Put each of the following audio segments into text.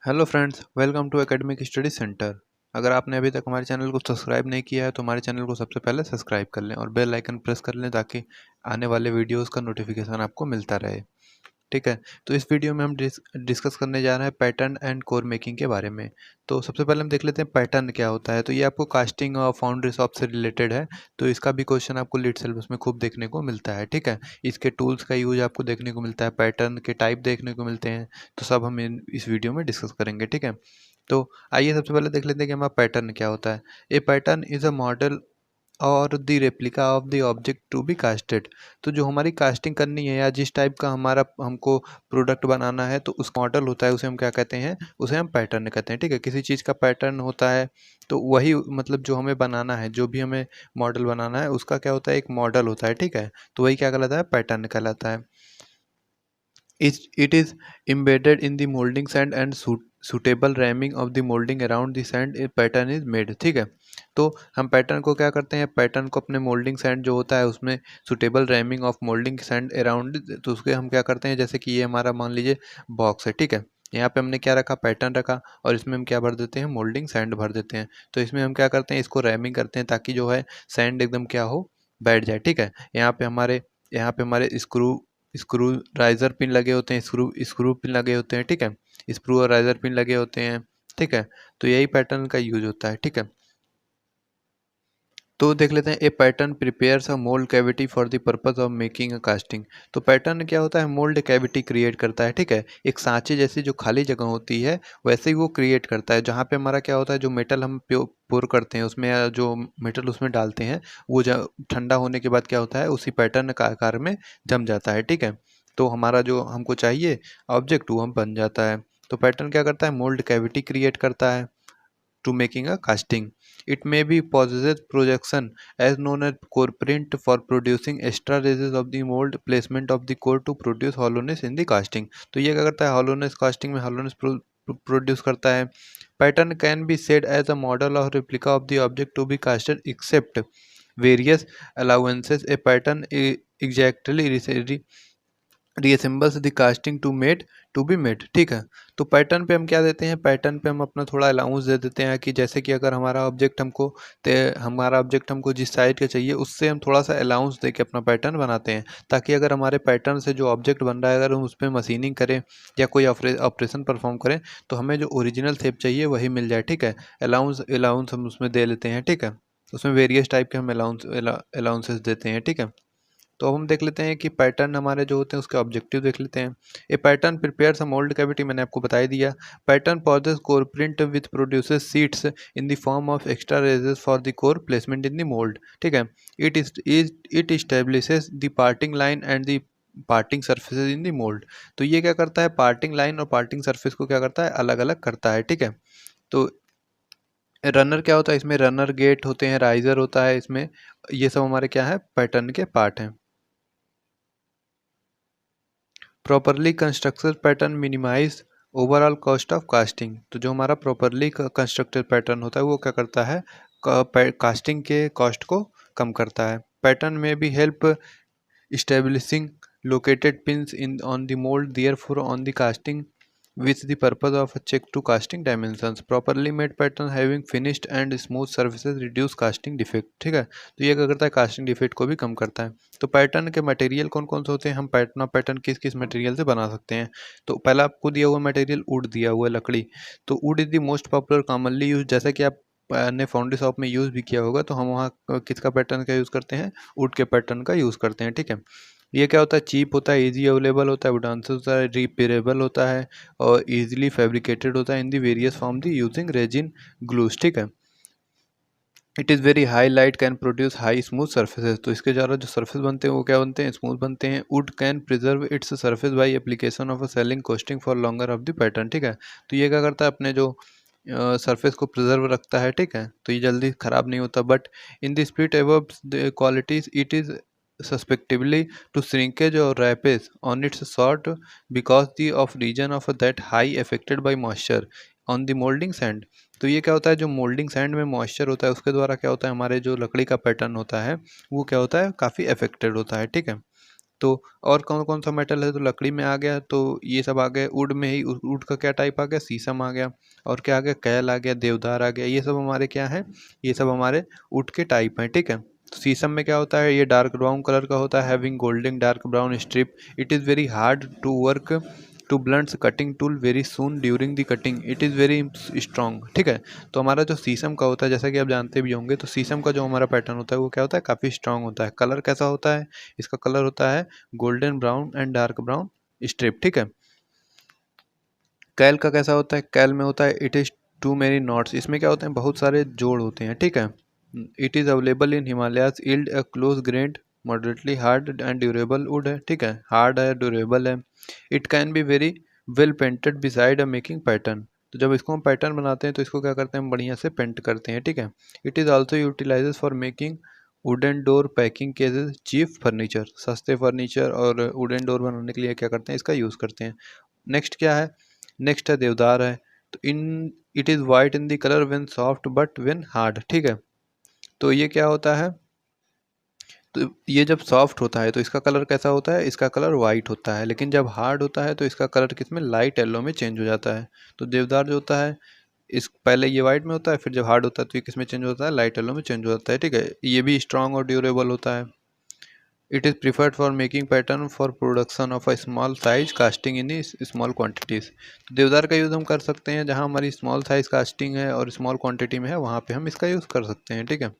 Hello friends, welcome to academic study centre. अगर आपने अभी तक हमारे चैनल को सब्सक्राइब नहीं किया है तो हमारे चैनल को सबसे पहले सब्सक्राइब कर लें और बेल आइकन प्रेस कर लें ताकि आने वाले वीडियोस का नोटिफिकेशन आपको मिलता रहे। ठीक है। तो इस वीडियो में हम डिस्कस करने जा रहे हैं पैटर्न एंड कोर मेकिंग के बारे में। तो सबसे पहले हम देख लेते हैं पैटर्न क्या होता है। तो ये आपको कास्टिंग और फाउंड्री शॉप से रिलेटेड है। तो इसका भी क्वेश्चन आपको लीड सिलेबस में खूब देखने को मिलता है। ठीक है। इसके टूल्स का यूज आपको देखने को मिलता है, पैटर्न के टाइप देखने को मिलते हैं। तो सब हम इस वीडियो में डिस्कस करेंगे। ठीक है। तो आइए सबसे पहले देख लेते हैं कि हमारा पैटर्न क्या होता है। A pattern is a model or the replica of the object to be casted. तो जो हमारी कास्टिंग करनी है या जिस टाइप का हमारा हमको प्रोडक्ट बनाना है तो उस मॉडल होता है, उसे हम क्या कहते हैं, उसे हम पैटर्न कहते हैं। ठीक है। किसी चीज़ का पैटर्न होता है तो वही मतलब जो हमें बनाना है, जो भी हमें मॉडल बनाना है उसका क्या होता है, एक मॉडल होता है। ठीक है। तो वही क्या कहलाता है, पैटर्न कहलाता है। It is embedded in the molding sand and suitable ramming of the molding around the sand a pattern is made। ठीक है। तो हम पैटर्न को क्या करते हैं, पैटर्न को अपने मोल्डिंग सैंड जो होता है उसमें suitable rhyming of moulding sand around, तो उसके हम क्या करते हैं, जैसे कि ये हमारा मान लीजिए बॉक्स है। ठीक है। यहाँ पे हमने क्या रखा, पैटर्न रखा और इसमें हम क्या भर देते हैं, मोल्डिंग सैंड भर देते हैं। तो इसमें हम क्या करते हैं, इसको रैमिंग करते हैं ताकि जो है सैंड एकदम क्या हो, बैठ जाए। ठीक है। यहाँ पे हमारे स्क्रू स्क्रू राइजर पिन लगे होते हैं, स्क्रू स्क्रू पिन लगे होते हैं। ठीक है। स्क्रू और राइजर पिन लगे होते हैं। ठीक है। तो यही पैटर्न का यूज होता है। ठीक है। तो देख लेते हैं, a pattern prepares a mould cavity for the purpose of making a casting. तो पैटर्न क्या होता है, मोल्ड कैविटी क्रिएट करता है। ठीक है। एक सांचे जैसी जो खाली जगह होती है वैसे ही वो क्रिएट करता है, जहाँ पे हमारा क्या होता है, जो मेटल हम पोर करते हैं उसमें या जो मेटल उसमें डालते हैं वो ठंडा होने के बाद क्या होता है, उसी पैटर्न का आकार में जम जाता है। ठीक है। तो हमारा जो हमको चाहिए ऑब्जेक्ट वो हम बन जाता है। तो पैटर्न क्या करता है, मोल्ड कैविटी क्रिएट करता है to making a casting. It may be possesses projection as known as core print for producing extra rays of the mold placement of the core to produce hollowness in the casting। तो ये क्या करता है, hollowness casting में hollowness produce करता है। Pattern can be said as a model or replica of the object to be casted except various allowances a pattern exactly reassembles the casting to be made. ठीक है। तो pattern पे हम क्या देते हैं, पैटर्न पे हम अपना थोड़ा अलाउंस दे देते हैं कि जैसे कि अगर हमारा ऑब्जेक्ट हमको जिस साइज का चाहिए उससे हम थोड़ा सा अलाउंस दे के अपना पैटर्न बनाते हैं, ताकि अगर हमारे पैटर्न से जो ऑब्जेक्ट बन रहा है अगर हम उस पर मशीनिंग करें या कोई ऑपरेशन परफॉर्म करें तो हमें जो ओरिजिनल शेप चाहिए वही मिल जाए। ठीक है। अलाउंस अलाउंस हम उसमें दे लेते हैं। ठीक है। उसमें वेरियस टाइप के हम अलाउंसेस देते हैं। ठीक है। तो अब हम देख लेते हैं कि पैटर्न हमारे जो होते हैं उसके ऑब्जेक्टिव देख लेते हैं। A pattern prepares a mould cavity, मैंने आपको बता ही दिया। Pattern possesses core print with produces seats in the form of extra recesses for the core placement in the mould. ठीक है। It establishes the parting line and the parting surfaces in the mould. तो ये क्या करता है, parting line और parting surface को क्या करता है, अलग अलग करता है। ठीक है। तो रनर क्या होता है, इसमें रनर गेट होते हैं, राइजर होता है इसमें, ये सब हमारे क्या है, पैटर्न के पार्ट हैं। Properly constructed pattern minimize overall cost of casting. तो जो हमारा प्रॉपरली कंस्ट्रक्टेड पैटर्न होता है वो क्या करता है, कास्टिंग के कॉस्ट को कम करता है। पैटर्न में भी help establishing located pins in on the mold, therefore on the casting with the purpose of a check to casting dimensions। properly made pattern having finished and smooth surfaces reduce casting defect। ठीक है। तो ये क्या करता है, casting defect को भी कम करता है। तो पैटर्न के मटेरियल कौन कौन से होते हैं, हम पैटर्न किस किस मटेरियल से बना सकते हैं। तो पहला आपको दिया हुआ मटेरियल वुड दिया हुआ है, लकड़ी। तो would is the most popular commonly use, जैसा कि आप ने फाउंड्री शॉप में यूज़ भी किया होगा, तो हम वहाँ किसका पैटर्न का यूज़ करते हैं, वुड के पैटर्न का यूज़ करते हैं। ठीक है। ये क्या होता है, चीप होता है, इजी अवेलेबल होता है, वुडांस होता है, रिपेयरेबल होता है और इजीली फैब्रिकेटेड होता है in the various form the using resin glues. ठीक है। It is very high light can produce high smooth surfaces. तो इसके द्वारा जो सर्फेस बनते हैं वो क्या बनते हैं, स्मूथ बनते हैं। Would can preserve it's surface by application of a selling costing for longer of the pattern. ठीक है। तो ये क्या करता है, अपने जो सरफेस को प्रिजर्व रखता है। ठीक है। तो ये जल्दी ख़राब नहीं होता। But in the speed above the qualities it is susceptible to shrinkage और warpage on its short because the of reason of that high affected by moisture on the moulding sand. तो ये क्या होता है, जो मोल्डिंग सैंड में moisture होता है उसके द्वारा क्या होता है, हमारे जो लकड़ी का पैटर्न होता है वो क्या होता है, काफ़ी अफेक्टेड होता है। ठीक है। तो और कौन कौन सा मेटल है, तो लकड़ी में आ गया, तो ये सब आ गए। वुड में ही वुड का क्या टाइप आ गया, शीशम आ गया। और क्या आ गया, कैल आ गया, देवदार आ गया। ये सब हमारे क्या है, ये सब हमारे वुड के टाइप हैं, ठीक है। तो शीशम में क्या होता है, ये डार्क ब्राउन कलर का होता है, having golden dark brown strip. It is very hard to work to blunts cutting tool very soon during the cutting, it is very strong, ठीक है। तो हमारा जो शीशम का होता है, जैसा कि आप जानते भी होंगे, तो शीशम का जो हमारा पैटर्न होता है वो क्या होता है, काफ़ी स्ट्रॉन्ग होता है। कलर कैसा होता है, इसका कलर होता है golden brown and dark brown strip, ठीक है। कैल का कैसा होता है, कैल में होता है it is too many knots, इसमें क्या होते हैं, बहुत सारे जोड़ होते हैं, ठीक है। It is available in Himalayas, yield a close grand moderately hard and durable would है, ठीक है, हार्ड है, ड्यूरेबल है। It can be very well painted beside a making pattern, तो जब इसको हम पैटर्न बनाते हैं तो इसको क्या करते हैं, बढ़िया से पेंट करते हैं, ठीक है। It is also utilizes for making wooden door packing cases cheap furniture, सस्ते फर्नीचर और वुडन डोर बनाने के लिए क्या करते हैं, इसका यूज़ करते हैं। नेक्स्ट क्या है, नेक्स्ट है देवदार है। तो in it is white in the colour when soft but when hard, ठीक है। तो ये क्या होता है, तो ये जब सॉफ्ट होता है तो इसका कलर कैसा होता है, इसका कलर वाइट होता है, लेकिन जब हार्ड होता है तो इसका कलर किस में, लाइट येलो में चेंज हो जाता है। तो देवदार जो होता है, इस पहले ये वाइट में होता है, फिर जब हार्ड होता है तो ये किस में चेंज होता है, लाइट येलो में चेंज हो जाता है, ठीक है। ये भी स्ट्रॉन्ग और ड्यूरेबल होता है। It is preferred for making pattern for production of a small size casting in small quantities. तो देवदार का यूज़ हम कर सकते हैं जहाँ हमारी स्मॉल साइज कास्टिंग है और स्मॉल क्वांटिटी में है, वहाँ पे हम इसका यूज़ कर सकते हैं, ठीक है।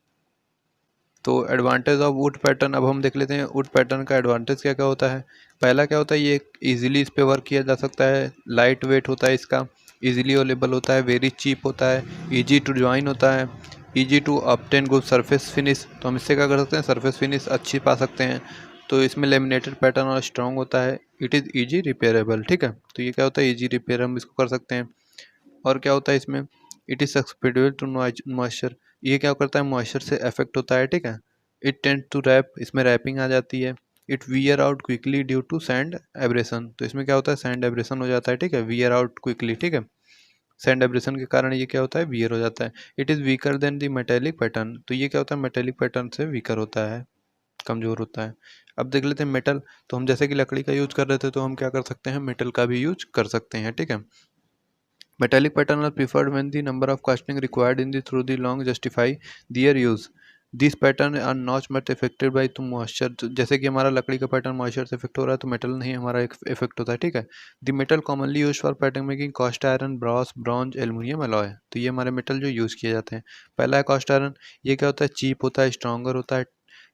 तो एडवांटेज ऑफ वुड पैटर्न, अब हम देख लेते हैं वुड पैटर्न का एडवांटेज क्या क्या होता है। पहला क्या होता है, ये इजीली इस पे वर्क किया जा सकता है, लाइट वेट होता है इसका, इजीली अवेलेबल होता है, वेरी चीप होता है, इजी टू ज्वाइन होता है, easy to obtain good surface finish. तो हम इससे क्या कर सकते हैं, सरफेस फिनिश अच्छी पा सकते हैं। तो इसमें लेमिनेटेड पैटर्न और स्ट्रॉन्ग होता है। इट इज़ ईजी रिपेयरेबल, ठीक है। तो ये क्या होता है, ईजी रिपेयर, हम इसको कर सकते हैं। और क्या होता है इसमें, इट इज़ सस्पेंडेबल टू मॉइस्चर, ये क्या करता है, मॉइस्चर से अफेक्ट होता है, ठीक है। इट टेंड टू रैप, इसमें रैपिंग आ जाती है। It wear out quickly due to sand abrasion, तो इसमें क्या होता है, सैंड एब्रेशन हो जाता है, ठीक है, वियर आउट क्विकली, ठीक है। सैंड एब्रेशन के कारण ये क्या होता है, वियर हो जाता है। It is weaker then the metallic pattern, तो ये क्या होता है, मेटेलिक पैटर्न से वीकर होता है, कमज़ोर होता है। अब देख लेते हैं मेटल, तो हम जैसे कि लकड़ी का यूज कर रहे थे, तो हम क्या कर सकते हैं, मेटल का भी यूज कर सकते हैं, ठीक है। Metallic pattern are preferred when the number of casting required in the through the long justify their use. These pattern are not much affected by to moisture. तो जैसे कि हमारा लकड़ी का पैटर्न मॉइस्चर से इफेक्ट हो रहा है, तो मेटल नहीं हमारा इफेक्ट होता है, ठीक है। The metal commonly use for pattern making cast iron, brass, bronze, aluminium alloy, तो ये हमारे मेटल जो यूज़ किए जाते हैं। पहला है कास्ट आयरन, ये क्या होता है, चीप होता है, स्ट्रॉन्गर होता है।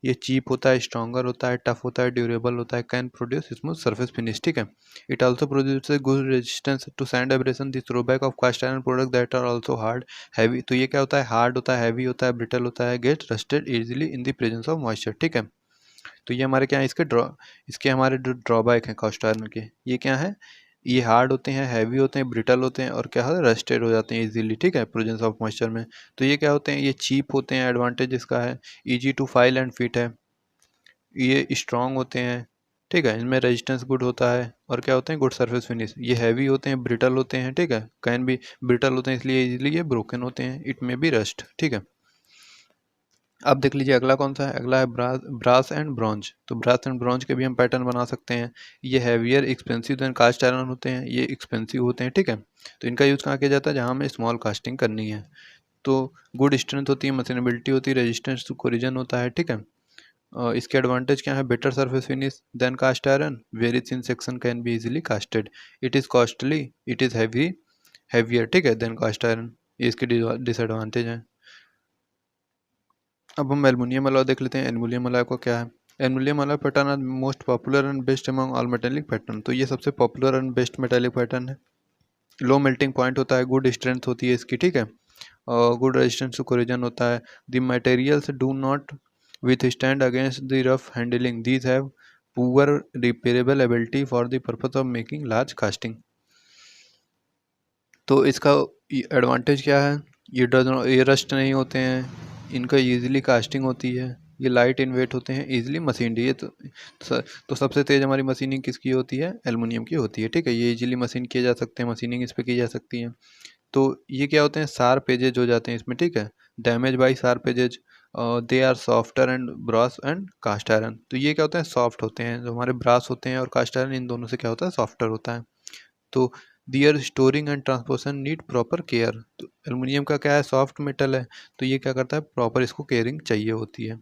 ये चीप होता है, स्ट्रॉन्गर होता है, टफ होता है, ड्यूरेबल होता है, can produce smooth surface finish, ठीक है। It also produces good resistance to sand abrasion. The throwback of cast iron products that are also hard, heavy, तो ये क्या होता है, हार्ड होता है, हैवी होता है, ब्रिटल होता है, get rusted easily in the presence of moisture, ठीक है। तो ये हमारे क्या है, इसके हमारे जो ड्रॉबैक हैं कास्ट आयरन के, ये क्या है, ये हार्ड होते हैं, हैवी होते हैं, ब्रिटल होते हैं, और क्या है, रस्टेड हो जाते हैं इजीली, ठीक है, प्रेजेंस ऑफ मॉइस्चर में। तो ये क्या होते हैं, ये चीप होते हैं, एडवांटेज इसका है। Easy to file and fit है, ये स्ट्रॉन्ग होते हैं, ठीक है, इनमें रेजिस्टेंस गुड होता है, और क्या होते हैं, गुड सरफेस फिनिश। ये हैवी होते हैं, ब्रिटल होते हैं, ठीक है, कैन भी ब्रिटल होते हैं, इसलिए इजीली ये ब्रोकन होते हैं, इट में बी रस्ट, ठीक है। अब देख लीजिए अगला कौन सा है, अगला है ब्रास एंड ब्रॉन्ज। तो ब्रास एंड ब्रॉन्ज के भी हम पैटर्न बना सकते हैं। ये heavier expensive than cast iron होते हैं, ये एक्सपेंसिव होते हैं, ठीक है। तो इनका यूज़ कहाँ किया जाता है, जहाँ हमें स्मॉल कास्टिंग करनी है। तो गुड स्ट्रेंथ होती है, मशीनेबिलिटी होती है, रेजिस्टेंस टू कोरिजन होता है, ठीक है। इसके एडवांटेज क्या है, better surface finish than cast iron, very thin section can be easily casted, it is costly, it is heavier, ठीक है, देन कास्ट आयरन, ये इसके डिसएडवांटेज हैं। अब हम एल्युमिनियम अलॉय देख लेते हैं। एल्युमिनियम अलॉय को क्या है, aluminium alloy pattern are most popular and best among all metallic pattern, तो ये सबसे popular and best metallic pattern है। लो मेल्टिंग पॉइंट होता है, गुड स्ट्रेंथ होती है इसकी, ठीक है, और गुड रेजिस्टेंस टू कोरिजन होता है। The materials do not withstand against the rough handling. These have poor repairable ability for the purpose of making large casting. तो इसका एडवांटेज क्या है, ये रस्ट नहीं होते हैं, इनका इजीली कास्टिंग होती है, ये लाइट इन वेट होते हैं, इजीली मशीन ये तो सबसे तेज़ हमारी मशीनिंग किसकी होती है, एल्युमिनियम की होती है, ठीक है। ये इजीली मशीन किए जा सकते हैं, मशीनिंग इस पर की जा सकती है। तो ये क्या होते हैं, शार्प एजेज हो जाते हैं इसमें, ठीक है, damage by sharp edges, they are softer and brass and cast iron. तो ये क्या होते हैं, सॉफ्ट होते हैं, जो हमारे ब्रास होते हैं और कास्ट आयरन, इन दोनों से क्या होता है, सॉफ्टर होता है। तो their storing and transportation need proper care. तो एल्युमिनियम का क्या है, सॉफ्ट मेटल है, तो ये क्या करता है, प्रॉपर इसको केयरिंग चाहिए होती है।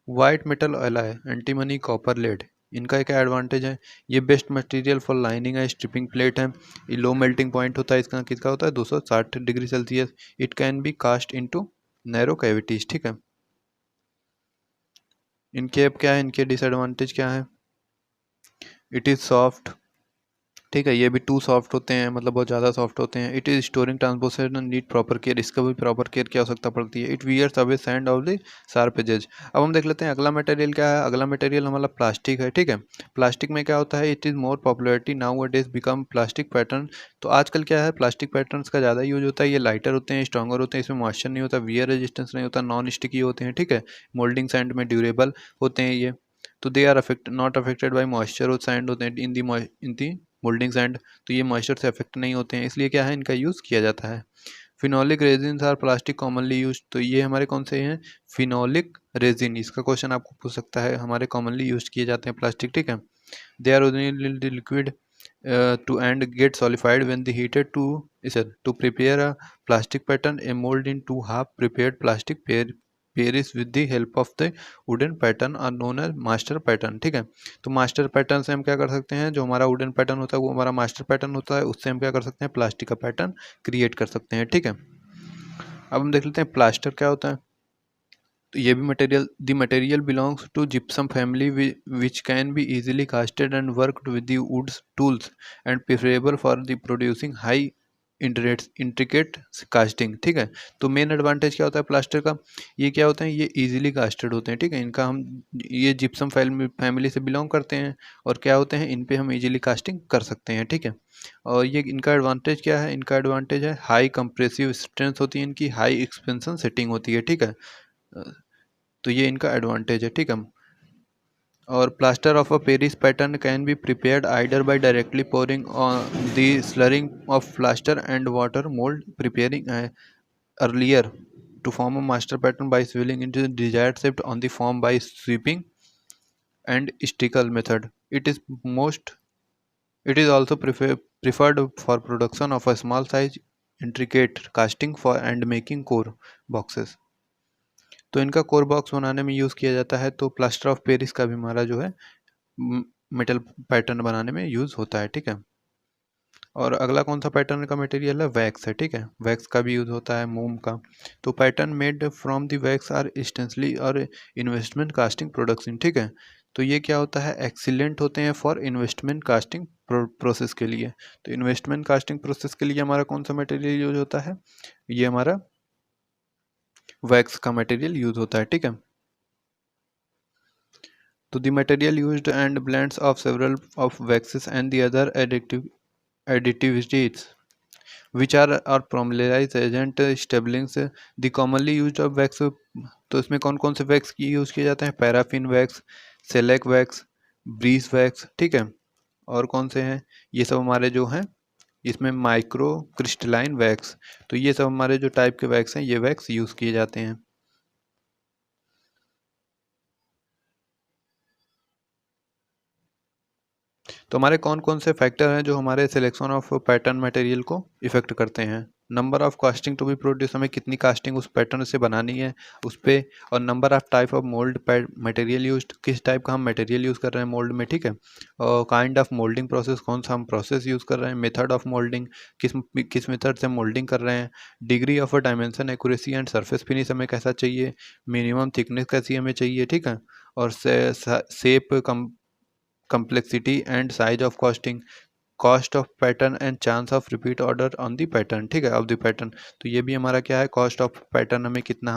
White metal alloy, antimony, copper, lead, इनका क्या एडवांटेज है, ये बेस्ट मटेरियल फॉर लाइनिंग है, स्ट्रिपिंग प्लेट है, ये लो मेल्टिंग पॉइंट होता है इसका, किसका होता है 260 degree Celsius, it can be cast into narrow cavities. ठीक है, इनके अब क्या है, इनके डिसएडवांटेज क्या है, इट इज़ सॉफ्ट। ठीक है, ये भी टू सॉफ्ट होते हैं, मतलब बहुत ज़्यादा सॉफ्ट होते हैं। It is storing transportation need proper care, इसका भी प्रॉपर केयर की आवश्यकता पड़ती है। It wears away sand of the sharp edges. अब हम देख लेते हैं अगला मटेरियल क्या है। अगला मटेरियल हमारा प्लास्टिक है। ठीक है, प्लास्टिक में क्या होता है, it is more popularity now days become plastic pattern. तो आजकल क्या है, प्लास्टिक पैटर्न्स का ज़्यादा यूज होता है, ये लाइटर होते हैं, स्ट्रॉन्गर होते हैं, इसमें मॉइस्चर नहीं होता, वियर रेजिस्टेंस नहीं होता, नॉन स्टिकी होते हैं। ठीक है, मोल्डिंग सैंड में ड्यूरेबल होते हैं ये। तो they are affect not affected by moisture और सैंड होते हैं इन दी मोल्डिंग सैंड। तो ये मॉइस्चर से अफेक्ट नहीं होते हैं, इसलिए क्या है, इनका यूज़ किया जाता है। Phenolic resins are plastic commonly use. तो ये हमारे कौन से हैं, फिनोलिक रेजिन, इसका क्वेश्चन आपको पूछ सकता है, हमारे कॉमनली यूज किए जाते हैं प्लास्टिक। ठीक है, they are originally liquid to and get solidified when the heated to to prepare a plastic pattern. A mold in two half prepared plastic pairs with the help of the wooden pattern are known as master pattern। ठीक है, तो master pattern से हम क्या कर सकते हैं, जो हमारा वुडन पैटर्न होता है वो हमारा मास्टर पैटर्न होता है, उससे हम क्या कर सकते हैं, प्लास्टिक का पैटर्न क्रिएट कर सकते हैं। ठीक है, अब हम देख लेते हैं प्लास्टर क्या होता है। तो ये भी material, the material belongs to gypsum family which can be easily casted and worked with the woods tools and preferable for the producing high intricate casting. ठीक है, तो मेन एडवांटेज क्या होता है प्लास्टर का, ये क्या होते हैं, ये इजीली कास्टेड होते हैं। ठीक है, इनका हम, ये जिप्सम फैमिली से बिलोंग करते हैं और क्या होते हैं, इन पे हम इजीली कास्टिंग कर सकते हैं। ठीक है, और ये इनका एडवांटेज क्या है, इनका एडवांटेज है हाई कंप्रेसिव स्ट्रेंथ होती है इनकी, हाई एक्सपेंशन सेटिंग होती है। ठीक है, तो ये इनका एडवांटेज है। ठीक है, और plaster of a Paris pattern can be prepared either by directly pouring on the slurring of plaster and water mould preparing earlier to form a master pattern by swelling into the desired shape on the form by sweeping and stickle method. It is also preferred for production of a small size intricate casting for and making core boxes। तो इनका core box बनाने में use किया जाता है। तो plaster of Paris का भी हमारा जो है मेटल पैटर्न बनाने में यूज़ होता है। ठीक है, और अगला कौन सा पैटर्न का मटेरियल है, वैक्स है। ठीक है, वैक्स का भी यूज़ होता है, मोम का। तो pattern made from the wax are instantly और इन्वेस्टमेंट कास्टिंग प्रोडक्शन। ठीक है, तो ये क्या होता है, एक्सीलेंट होते हैं फॉर इन्वेस्टमेंट कास्टिंग प्रोसेस के लिए। तो इन्वेस्टमेंट कास्टिंग प्रोसेस के लिए हमारा कौन सा मटेरियल यूज होता है, ये हमारा वैक्स का मटेरियल यूज होता है। ठीक है, तो the material used and blends of several of waxes and the other additives which are polymerized agent stabilizing the commonly used of wax। तो इसमें कौन कौन से वैक्स की यूज़ किए जाते हैं, paraffin wax, shellac wax, bees wax. ठीक है, और कौन से हैं, ये सब हमारे जो हैं, इसमें माइक्रो क्रिस्टलाइन वैक्स। तो ये सब हमारे जो टाइप के वैक्स हैं, ये वैक्स यूज़ किए जाते हैं। तो हमारे कौन कौन से फैक्टर हैं जो हमारे सिलेक्शन ऑफ पैटर्न मटेरियल को इफेक्ट करते हैं। Number of casting to be produce, हमें कितनी कास्टिंग उस पैटर्न से बनानी है उस पर, और number of type of mould material use, किस टाइप का हम मटेरियल यूज़ कर रहे हैं मोल्ड में। ठीक है, और काइंड ऑफ मोल्डिंग प्रोसेस, कौन सा हम प्रोसेस यूज़ कर रहे हैं, मेथड ऑफ मोल्डिंग, किस किस मेथड से मोल्डिंग कर रहे हैं, degree of a dimension accuracy and surface finish हमें कैसा चाहिए, मिनिमम थिकनेस कैसी हमें चाहिए। ठीक है, और shape complexity and size of costing, cost of pattern and chance of repeat order on the pattern. ठीक है, ऑफ द पैटर्न। तो ये भी हमारा क्या है, कॉस्ट ऑफ पैटर्न हमें कितना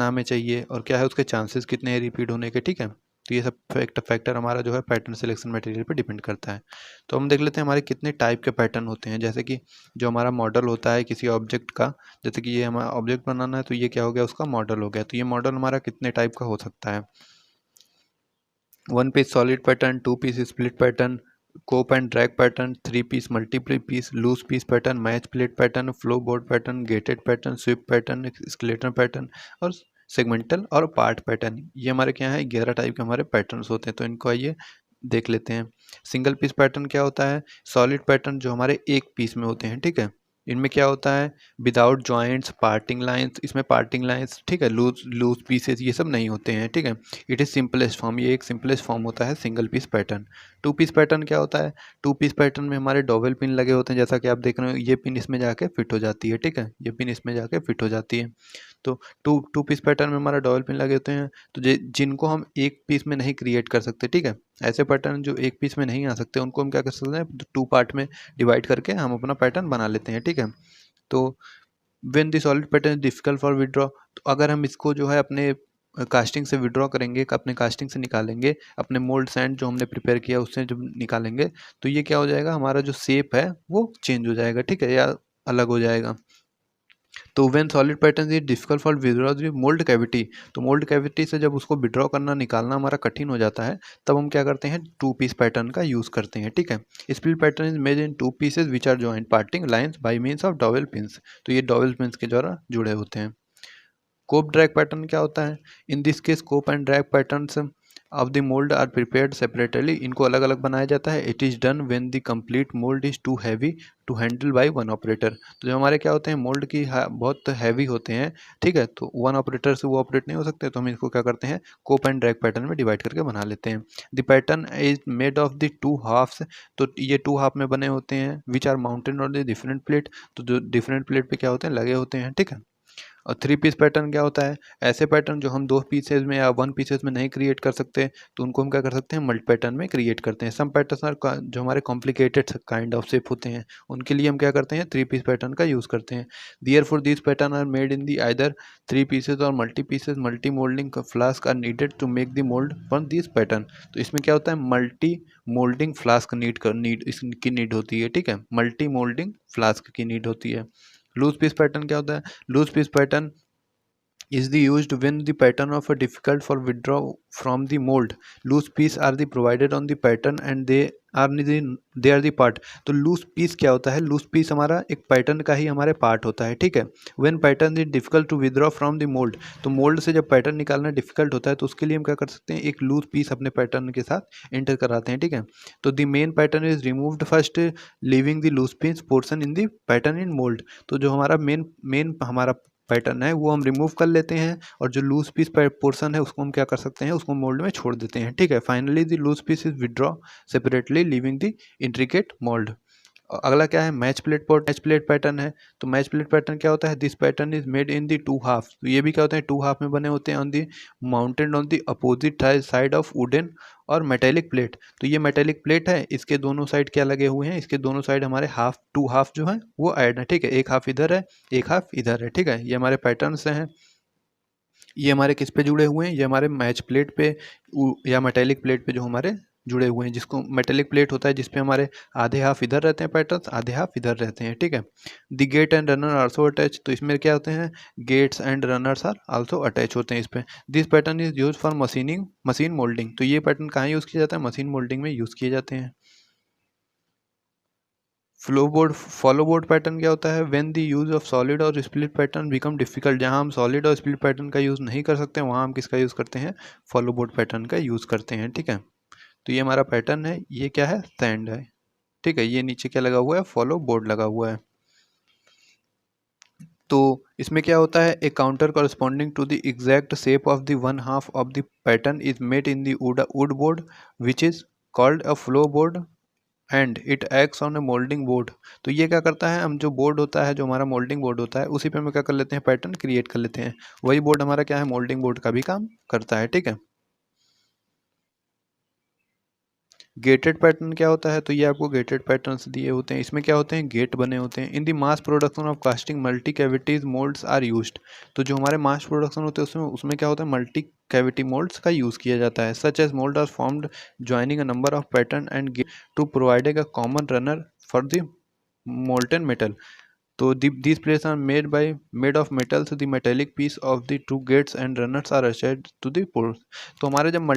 हमें चाहिए, और क्या है उसके चांसेस कितने हैं रिपीट होने के। ठीक है, तो ये सब फैक्टर हमारा जो है पैटर्न सिलेक्शन मटेरियल पे डिपेंड करता है। तो हम देख लेते हैं हमारे कितने टाइप के पैटर्न होते हैं। जैसे कि जो हमारा मॉडल होता है किसी ऑब्जेक्ट का, जैसे कि ये हमारा ऑब्जेक्ट बनाना है, तो ये क्या हो गया, उसका मॉडल हो गया। तो ये मॉडल हमारा कितने टाइप का हो सकता है, 1 piece solid pattern, 2 piece split pattern, cope and drag pattern, 3 piece multiple piece loose piece pattern, match plate pattern, flow board pattern, gated pattern, sweep pattern, skeleton pattern और सेगमेंटल और part pattern. ये हमारे क्या है, 11 type के हमारे patterns होते हैं। तो इनको आइए देख लेते हैं। सिंगल पीस पैटर्न क्या होता है, सॉलिड पैटर्न जो हमारे एक पीस में होते हैं, ठीक है। इनमें क्या होता है, विदाउट जॉइंट्स, पार्टिंग लाइंस, इसमें पार्टिंग लाइंस, ठीक है, लूज लूज पीसेस ये सब नहीं होते हैं, ठीक है। इट इज़ सिंपलेस्ट फॉर्म, ये एक सिंपलेस्ट फॉर्म होता है single piece pattern. Two piece pattern क्या होता है, टू पीस पैटर्न में हमारे डबल पिन लगे होते हैं, जैसा कि आप देख रहे हो, ये पिन इसमें जाके फिट हो जाती है, ठीक है, ये पिन इसमें जाके फिट हो जाती है। तो टू टू पीस पैटर्न में हमारा डबल पिन लगे होते हैं, तो जिनको हम एक पीस में नहीं क्रिएट कर सकते, ठीक है, ऐसे पैटर्न जो एक पीस में नहीं आ सकते उनको हम क्या कर सकते हैं, टू पार्ट में डिवाइड करके हम अपना पैटर्न बना लेते हैं, ठीक है। तो when the solid pattern is difficult for withdraw, तो अगर हम इसको जो है अपने कास्टिंग से विड्रॉ करेंगे, अपने कास्टिंग से निकालेंगे, अपने मोल्ड सैंड जो हमने प्रिपेयर किया उससे जब निकालेंगे, तो ये क्या हो जाएगा, हमारा जो शेप है वो चेंज हो जाएगा, ठीक है, या अलग हो जाएगा। तो when solid pattern is difficult for withdraw mould cavity, तो मोल्ड कैविटी से जब उसको विड्रॉ करना निकालना हमारा कठिन हो जाता है, तब हम क्या करते हैं, टू पीस पैटर्न का यूज़ करते हैं, ठीक है। Split pattern is made in two pieces which are joint parting lines by means of dowel pins, तो ये डॉवेल पिंस के द्वारा जुड़े होते हैं। कोप ड्रैग पैटर्न क्या होता है, in this case cope and drag patterns of the mould are prepared separately, इनको अलग अलग बनाया जाता है। It is done when the complete mould is too heavy to handle by one operator, तो जो हमारे क्या होते हैं, मोल्ड की बहुत हैवी होते हैं, ठीक है, तो वन ऑपरेटर से वो ऑपरेट नहीं हो सकते, तो हम इसको क्या करते हैं, कोप एंड ड्रैग पैटर्न में डिवाइड करके बना लेते हैं। The pattern is made of the two halves, तो ये टू हाफ में बने होते हैं, which are mounted on the different plate, तो जो डिफरेंट प्लेट पे क्या होते हैं, लगे होते हैं, ठीक है। और थ्री पीस पैटर्न क्या होता है, ऐसे पैटर्न जो हम दो पीसेज में या वन पीसेज में नहीं क्रिएट कर सकते, तो उनको हम क्या कर सकते हैं, मल्टी पैटर्न में क्रिएट करते हैं। सम पैटर्न आर जो हमारे कॉम्प्लिकेटेड काइंड ऑफ शेप होते हैं, उनके लिए हम क्या करते हैं, थ्री पीस पैटर्न का यूज़ करते हैं। Therefore this pattern are made in the either three pieces और multi pieces, multi moulding flask are needed to make the mould from this pattern, तो इसमें क्या होता है, मल्टी मोल्डिंग फ्लास्क नीड इसकी नीड होती है, ठीक है, मल्टी मोल्डिंग फ्लास्क की नीड होती है। लूज पीस पैटर्न क्या होता है, loose piece pattern is the used when the pattern of a difficult for withdraw from the mold. Loose piece are the provided on the pattern and they are the part. तो loose piece क्या होता है, loose piece हमारा एक pattern का ही हमारे part होता है, ठीक है। When pattern is difficult to withdraw from the mould, तो मोल्ड से जब पैटर्न निकालना डिफिकल्ट होता है, तो उसके लिए हम क्या कर सकते हैं, एक लूज पीस अपने पैटर्न के साथ एंटर कराते हैं, ठीक है। तो the main pattern is removed first, leaving the loose piece portion in the pattern in mould, तो जो हमारा मेन हमारा पैटर्न है वो हम रिमूव कर लेते हैं, और जो लूज पीस पोर्शन है उसको हम क्या कर सकते हैं, उसको मोल्ड में छोड़ देते हैं, ठीक है। Finally the loose piece is withdraw separately leaving the intricate mould. अगला क्या है, मैच प्लेट पैटर्न है। तो मैच प्लेट पैटर्न क्या होता है, this pattern is made in the two half, तो ये भी क्या होते हैं, टू हाफ में बने होते हैं, on the mounted on the opposite side of wooden और मेटेलिक प्लेट, तो ये मेटेलिक प्लेट है, इसके दोनों साइड क्या लगे हुए हैं, इसके दोनों साइड हमारे हाफ टू हाफ जो है वो ऐड है, ठीक है, एक हाफ इधर है, एक हाफ इधर है, ठीक है। ये हमारे पैटर्न्स हैं, ये हमारे किस पे जुड़े हुए हैं, ये हमारे मैच प्लेट पे या मेटेलिक प्लेट पे जो हमारे जुड़े हुए हैं, जिसको मेटेलिक प्लेट होता है, जिसपे हमारे आधे हाफ इधर रहते हैं पैटर्न्स, आधे हाफ इधर रहते हैं, ठीक है। The gate and runner also attach, तो इसमें क्या होते हैं, gates and runners are also attach होते हैं इस पे। This pattern is use for machine moulding, तो ये पैटर्न कहाँ यूज़ किया जाता है, मशीन मोल्डिंग में यूज़ किए जाते हैं। फॉलो बोर्ड पैटर्न क्या होता है, when the use of solid और स्प्लिट पैटर्न बिकम डिफिकल्ट, जहां हम सॉलिड और स्प्लिट पैटर्न का यूज़ नहीं कर सकते वहां हम किसका यूज़ करते हैं, फॉलो बोर्ड पैटर्न का यूज़ करते हैं, ठीक है। तो ये हमारा पैटर्न है, ये क्या है, सैंड है, ठीक है, ये नीचे क्या लगा हुआ है, फॉलो बोर्ड लगा हुआ है। तो इसमें क्या होता है, a counter corresponding to the exact shape of the one half of the pattern is made in the wood board which is called a follow board and it acts on a moulding board. तो ये क्या करता है, हम जो board होता है, जो हमारा मोल्डिंग बोर्ड होता है, उसी पे हम क्या कर लेते हैं, पैटर्न क्रिएट कर लेते हैं, वही बोर्ड हमारा क्या है, मोल्डिंग बोर्ड का भी काम करता है, ठीक है। गेटेड पैटर्न क्या होता है, तो ये आपको गेटेड पैटर्न्स दिए होते हैं, इसमें क्या होते हैं, गेट बने होते हैं। In the mass production of casting multi cavities moulds are used, तो जो हमारे मास प्रोडक्शन होते हैं उसमें क्या होता है, मल्टी कैविटी मोल्ड्स का यूज़ किया जाता है। Such as mould are formed joining a number of pattern and to providing a common runner for the molten metal. तो these plates are made of metals. The metallic piece of the two gates and runners are attached to the poles. तो हमारे जब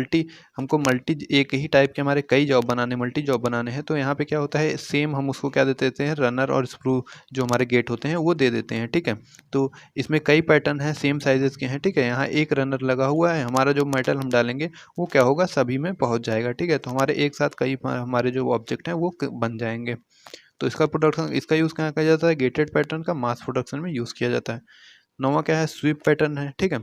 हमको multi एक ही type के हमारे कई job बनाने मल्टी जॉब बनाने हैं, तो यहाँ पे क्या होता है, सेम हम उसको क्या दे देते हैं, रनर और स्क्रू जो हमारे गेट होते हैं वो दे देते हैं, ठीक है। तो इसमें कई पैटर्न हैं, सेम साइजेस के हैं, ठीक है। यहाँ एक रनर लगा हुआ है, हमारा जो मेटल हम डालेंगे वो क्या होगा, सभी में पहुँच जाएगा, ठीक है। तो हमारे एक साथ कई हमारे जो ऑब्जेक्ट हैं वो बन जाएंगे। तो इसका यूज़ कहाँ किया जाता है, गेटेड पैटर्न का मास प्रोडक्शन में यूज़ किया जाता है। नौवां क्या है, स्वीप पैटर्न है, ठीक है।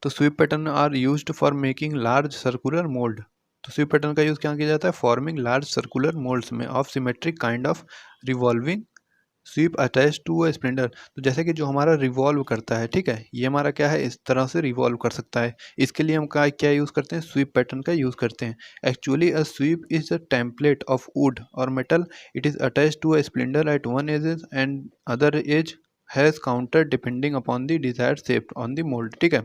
तो sweep pattern are used for making large circular mould. तो स्वीप पैटर्न का यूज़ क्या किया जाता है, फॉर्मिंग लार्ज सर्कुलर मोल्ड्स में of symmetric kind of revolving sweep attach to a splendour. तो जैसे कि जो हमारा रिवॉल्व करता है, ठीक है, ये हमारा क्या है, इस तरह से रिवॉल्व कर सकता है। इसके लिए हम क्या यूज़ करते हैं, स्वीप पैटर्न का यूज़ करते हैं। Actually a sweep is a template of wood और metal, it is attach to a splendour at one edges and other edge has counter depending upon the desired shape on the mould, ठीक है।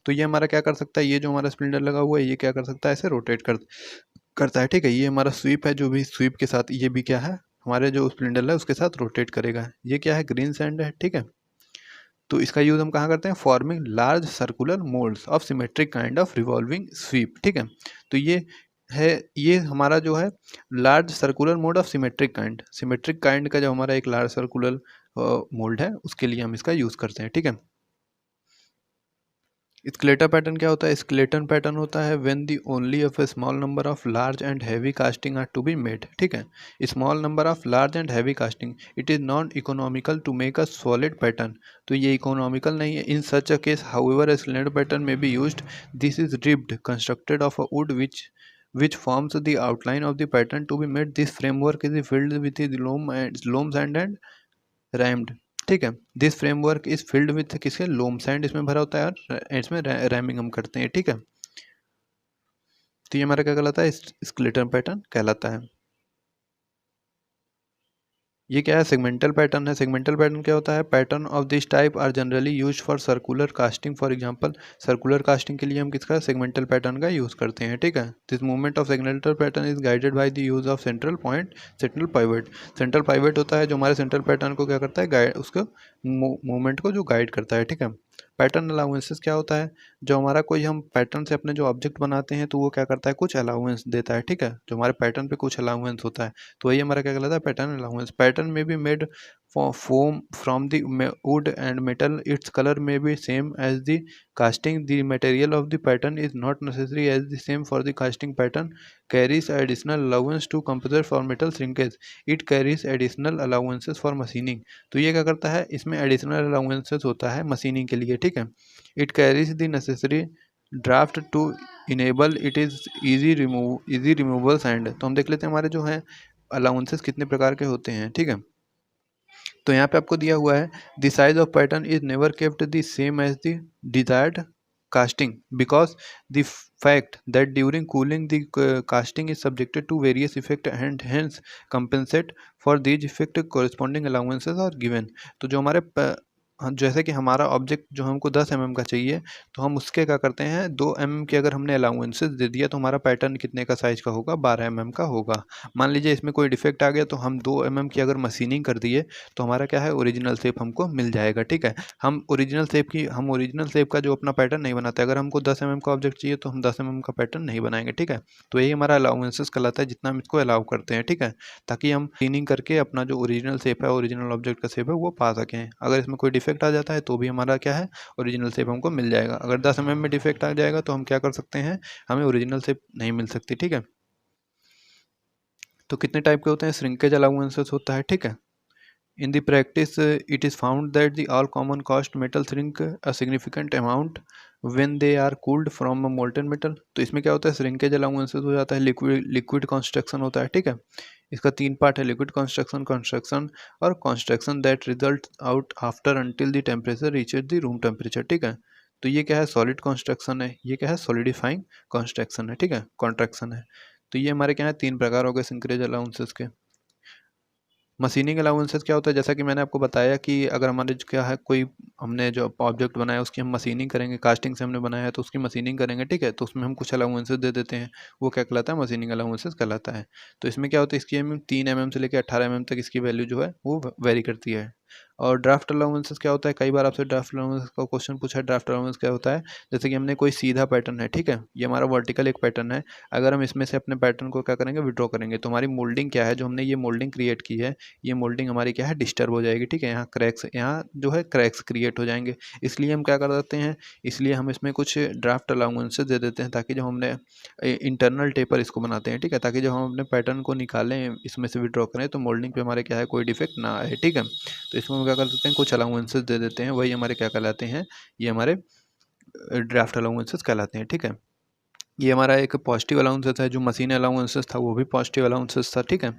तो ये हमारा क्या कर सकता है, ये जो हमारा स्प्लेंडर लगा हुआ है ये क्या कर सकता है, ऐसे रोटेट करता है, ठीक है। ये हमारा स्वीप है, जो भी स्वीप के साथ ये भी क्या है, हमारे जो स्प्लेंडर है उसके साथ रोटेट करेगा। ये क्या है, ग्रीन सैंड है, ठीक है। तो इसका यूज़ हम कहाँ करते हैं, forming large circular moulds of symmetric kind of revolving sweep, ठीक है। तो है ये हमारा जो है large circular mould of symmetric kind का जो हमारा एक लार्ज सर्कुलर मोल्ड है उसके लिए हम इसका यूज़ करते हैं, ठीक है। स्केलेटन पैटर्न क्या होता है, स्केलेटन पैटर्न होता है when the only of a small number of large and heavy casting are to be made, ठीक है। Small number of large and heavy casting, it is non economical to make a solid pattern. तो ये economical नहीं है। In such a case however a skeleton pattern may be used, this is ribbed constructed of a wood which forms the outline of the pattern to be made. This framework is filled with the loam sand and rumped, ठीक है। This framework is filled with किसके, लोम sand इसमें भरा होता है और इसमें rhyming हम करते हैं, ठीक है। तो ये हमारा क्या कहलाता है, स्केलेटन पैटर्न कहलाता है। ये क्या है, सेगमेंटल पैटर्न है। सेगमेंटल पैटर्न क्या होता है, pattern of this type are generally use for circular casting. For example circular casting के लिए हम किसका, सेगमेंटल पैटर्न का यूज करते हैं, ठीक है। This movement of segmental pattern is guided by the use of central point, central pivot. Central pivot होता है जो हमारे सेंट्रल पैटर्न को क्या करता है, गाइड, उसको मूवमेंट को जो गाइड करता है, ठीक है। पैटर्न अलाउंसेस क्या होता है, जो हमारा कोई हम पैटर्न से अपने जो ऑब्जेक्ट बनाते हैं तो वो क्या करता है, कुछ अलाउंस देता है, ठीक है। जो हमारे पैटर्न पे कुछ अलाउंस होता है तो वही हमारा क्या कहलाता है, pattern allowance. Pattern may be made foam from the wood and metal. Its color may be same as the casting. The material of the pattern is not necessary as the same for the casting. Pattern carries additional allowance to compensate for metal shrinkage. It carries additional allowances for machining. तो ये क्या करता है, इसमें additional allowances होता है machining के लिए, ठीक है। It carries the necessary draft to enable it is easy removal sand. तो हम देख लेते हैं हमारे जो हैं अलाउंसेस कितने प्रकार के होते हैं, ठीक है। तो यहाँ पे आपको दिया हुआ है, the size of pattern is never kept the same as the desired casting because the fact that during cooling the casting is subjected to various effect and hence compensate for these effect corresponding allowances are given। तो जो हमारे जैसे कि हमारा object जो हमको 10 mm का चाहिए तो हम उसके क्या करते हैं, 2 mm की अगर हमने अलाउंसेस दे दिया तो हमारा पैटर्न कितने का साइज का होगा, 12 mm का होगा। मान लीजिए इसमें कोई डिफेक्ट आ गया तो हम 2 mm की अगर मशीनिंग कर दिए तो हमारा क्या है, ओरिजिनल शेप हमको मिल जाएगा, ठीक है। हम ओरिजिनल शेप का जो अपना पैटर्न नहीं बनाते। अगर हमको 10 mm का ऑब्जेक्ट चाहिए तो हम 10 mm का पैटर्न नहीं बनाएंगे, ठीक है। तो यही हमारा अलाउंसेस कहलाता है, जितना हम इसको अलाउ करते हैं, ठीक है, ताकि हम क्लीनिंग करके अपना जो ओरिजिनल शेप है, ओरिजिनल ऑब्जेक्ट का शेप है वो पा सकें। अगर इसमें कोई डिफेक्ट आ जाता है तो भी हमारा क्या है, ओरिजिनल शेप हमको मिल जाएगा। अगर 10 mm में डिफेक्ट आ जाएगा तो हम क्या कर सकते हैं, हमें ओरिजिनल शेप नहीं मिल सकती, ठीक है। तो कितने टाइप के होते हैं, श्रिंकेज अलाउंसेस होता है, ठीक है। In the practice, it is found that the all common cost metal shrink a significant amount when they are cooled from a molten metal। तो इसमें क्या होता है, श्रिंकेज अलाउंसेस हो जाता है, लिक्विड कंस्ट्रक्शन होता है, ठीक है। इसका 3 पार्ट है, लिक्विड कंस्ट्रक्शन और construction that result out after until the temperature reaches the room temperature, ठीक है। तो ये क्या है, सॉलिड कंस्ट्रक्शन है, ये क्या है, सॉलिडिफाइंग कंस्ट्रक्शन है, ठीक है, कॉन्ट्रैक्शन है। तो ये हमारे क्या है, 3 प्रकार हो गए श्रिंकेज अलाउंसेस के। मशीनिंग अलाउंसेस क्या होता है, जैसा कि मैंने आपको बताया कि अगर हमारे क्या है, कोई हमने जो ऑब्जेक्ट बनाया उसकी हम मशीनिंग करेंगे, कास्टिंग से हमने बनाया है तो उसकी मशीनिंग करेंगे, ठीक है, तो उसमें हम कुछ अलाउंसेस दे देते हैं, वो क्या कहलाता है, मशीनिंग अलाउंसेस कहलाता है। तो इसमें क्या होता है, इसकी 3 mm से लेकर 18 mm तक इसकी वैल्यू जो है वो वेरी करती है। और ड्राफ्ट अलाउंसेस क्या होता है, कई बार आपसे ड्राफ्ट अलाउंसेस का क्वेश्चन पूछा है। ड्राफ्ट अलाउंस क्या होता है, जैसे कि हमने कोई सीधा पैटर्न है, ठीक है, ये हमारा वर्टिकल एक पैटर्न है, अगर हम इसमें से अपने पैटर्न को क्या करेंगे, विड्रॉ करेंगे, तो हमारी मोल्डिंग क्या है, जो हमने ये मोल्डिंग क्रिएट की है, ये मोल्डिंग हमारी क्या है, डिस्टर्ब हो जाएगी, ठीक है, यहाँ क्रैक्स, यहाँ जो है क्रैक्स क्रिएट हो जाएंगे। इसलिए हम क्या कर देते हैं, इसलिए हम इसमें कुछ ड्राफ्ट अलाउंसेस दे देते हैं, ताकि जब हमने इंटरनल टेपर इसको बनाते हैं, ठीक है, ताकि जब हम अपने पैटर्न को निकालें, इसमें से विड्रॉ करें, तो मोल्डिंग पे हमारे क्या है, कोई डिफेक्ट ना आए, ठीक है। तो इसमें हम क्या कर देते हैं, कुछ अलाउंसेस दे देते हैं, वही हमारे क्या कहलाते हैं, ये हमारे ड्राफ्ट अलाउंसेस कहलाते हैं, ठीक है। ये हमारा एक पॉजिटिव अलाउंसेस है, जो मशीन अलाउंसेस था वो भी पॉजिटिव अलाउंसेस था, ठीक है।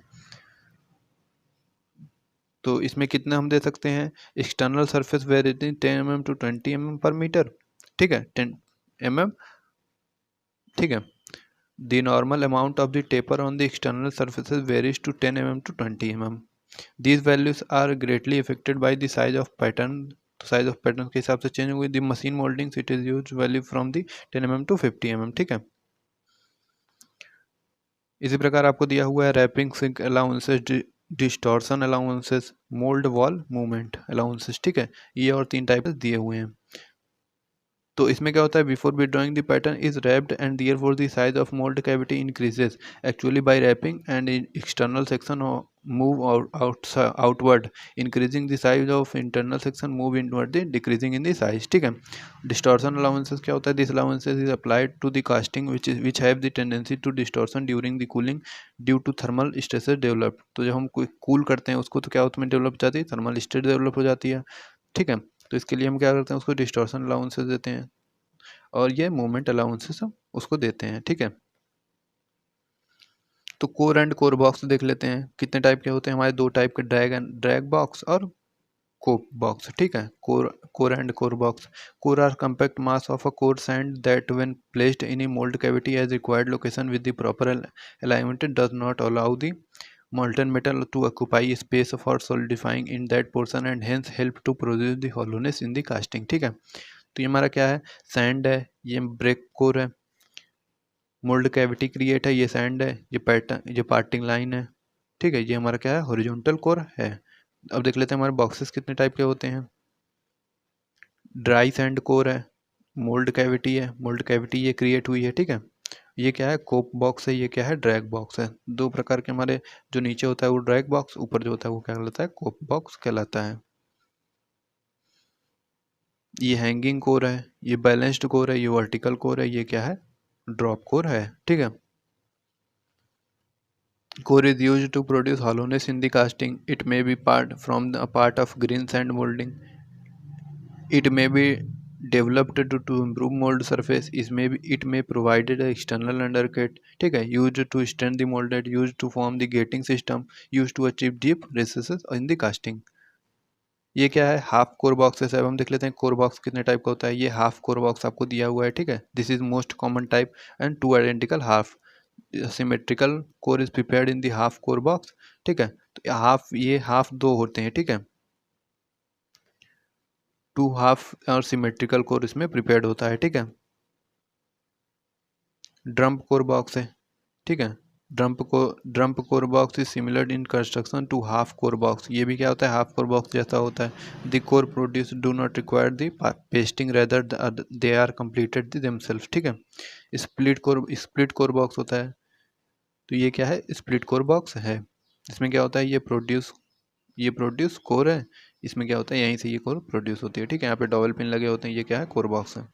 तो इसमें कितना हम दे सकते हैं, external surface variety 10 mm to 20 mm पर मीटर, ठीक है, 10 mm, ठीक है। The normal amount of the taper on the external surfaces varies to 10 mm to 20 mm. These values are greatly affected by the size of pattern. तो size of pattern के हिसाब से change होगी। The machine mouldings it is use value from the 10 mm to 50 mm, ठीक है। इसी प्रकार आपको दिया हुआ है rapping sink allowances, distortion allowances, mould wall movement allowances, ठीक है, ये और 3 टाइप दिए हुए हैं। तो इसमें क्या होता है, before be drawing the pattern is rapped and therefore the size of mould cavity increases actually by rapping and external section move outward increasing the size of internal section move inward decreasing in the size, ठीक है। Distortion allowances क्या होता है, this allowances is applied to the casting which have the tendency to distortion during the cooling due to thermal stresses develop. तो जब हम कोई cool करते हैं उसको, तो क्या उसमें डेवलप हो जाती है, थर्मल स्ट्रेस डेवलप हो जाती है, ठीक है। तो इसके लिए हम क्या करते हैं, उसको डिस्टॉर्शन अलाउंसेस देते हैं, और ये मूवमेंट अलाउंसेस हम उसको देते हैं, ठीक है। तो कोर एंड कोर बॉक्स देख लेते हैं, कितने टाइप के होते हैं हमारे, 2 टाइप के, ड्रैग बॉक्स और कोप बॉक्स, ठीक है। Core and core box. Core are compact mass of a core sand that when placed in a mould cavity as required location with the proper alignment does not allow the molten metal to occupy space for solidifying in that portion and hence help to produce the hollowness in the casting, ठीक है। तो ये हमारा क्या है, sand है, ये break core है, मोल्ड कैविटी क्रिएट है, ये सैंड है, ये पैटर्न, ये पार्टिंग लाइन है, ठीक है, ये हमारा क्या है, हॉरिजॉन्टल कोर है। अब देख लेते हैं हमारे बॉक्सेस कितने टाइप के होते हैं। ड्राई सैंड कोर है, मोल्ड कैविटी है, मोल्ड कैविटी ये क्रिएट हुई है, ठीक है। ये क्या है, कोप बॉक्स है, ये क्या है, ड्रैग बॉक्स है। 2 प्रकार के हमारे, जो नीचे होता है वो ड्रैग बॉक्स, ऊपर जो होता है वो क्या कहलाता है, कोप बॉक्स कहलाता है। ये हैंगिंग कोर है, ये बैलेंस्ड कोर है, ये वर्टिकल कोर है, ये क्या है, ड्रॉप कोर है, ठीक है। Core is used to produce hollowness in the casting. It may be a part of green sand molding. It may be developed to improve mold surface. It may provided an external undercut. ठीक है, used to strengthen the molded, used to form the gating system, used to achieve deep recesses in the casting. ये क्या है, half core boxes है। अब हम देख लेते हैं कोर बॉक्स कितने टाइप का होता है। ये हाफ कोर बॉक्स आपको दिया हुआ है, ठीक है। This is most common type and 2 identical half symmetrical core is prepared in the half core box, ठीक है। तो हाफ, ये हाफ 2 होते हैं, ठीक है, 2 हाफ और सिमेट्रिकल कोर इसमें प्रिपेयर्ड होता है, ठीक है। ड्रम्प कोर बॉक्स है, ठीक है। Dump core box is similar in construction to half core box. ये भी क्या होता है, हाफ कोर बॉक्स जैसा होता है। The core produce do not require the pasting rather they are completed themselves, ठीक है। स्प्लिट कोर बॉक्स होता है। तो ये क्या है, स्प्लिट कोर बॉक्स है। इसमें क्या होता है, ये प्रोड्यूस कोर है, इसमें क्या होता है, यहीं से ये कोर प्रोड्यूस होती है, ठीक है। यहाँ पे डबल पिन लगे होते हैं, ये क्या है, कोर बॉक्स है।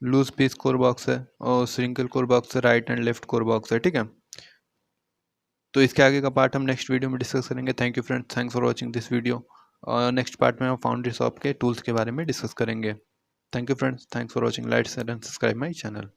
लूज पीस कोर बॉक्स है, और श्रिंकल कोर बॉक्स है, right and left core box है, ठीक है। तो इसके आगे का पार्ट हम नेक्स्ट वीडियो में डिस्कस करेंगे। Thank you friends, thanks for watching this video. और नेक्स्ट पार्ट में हम फाउंड्री शॉप के टूल्स के बारे में डिस्कस करेंगे। Thank you friends, thanks for watching, like share and subscribe my channel.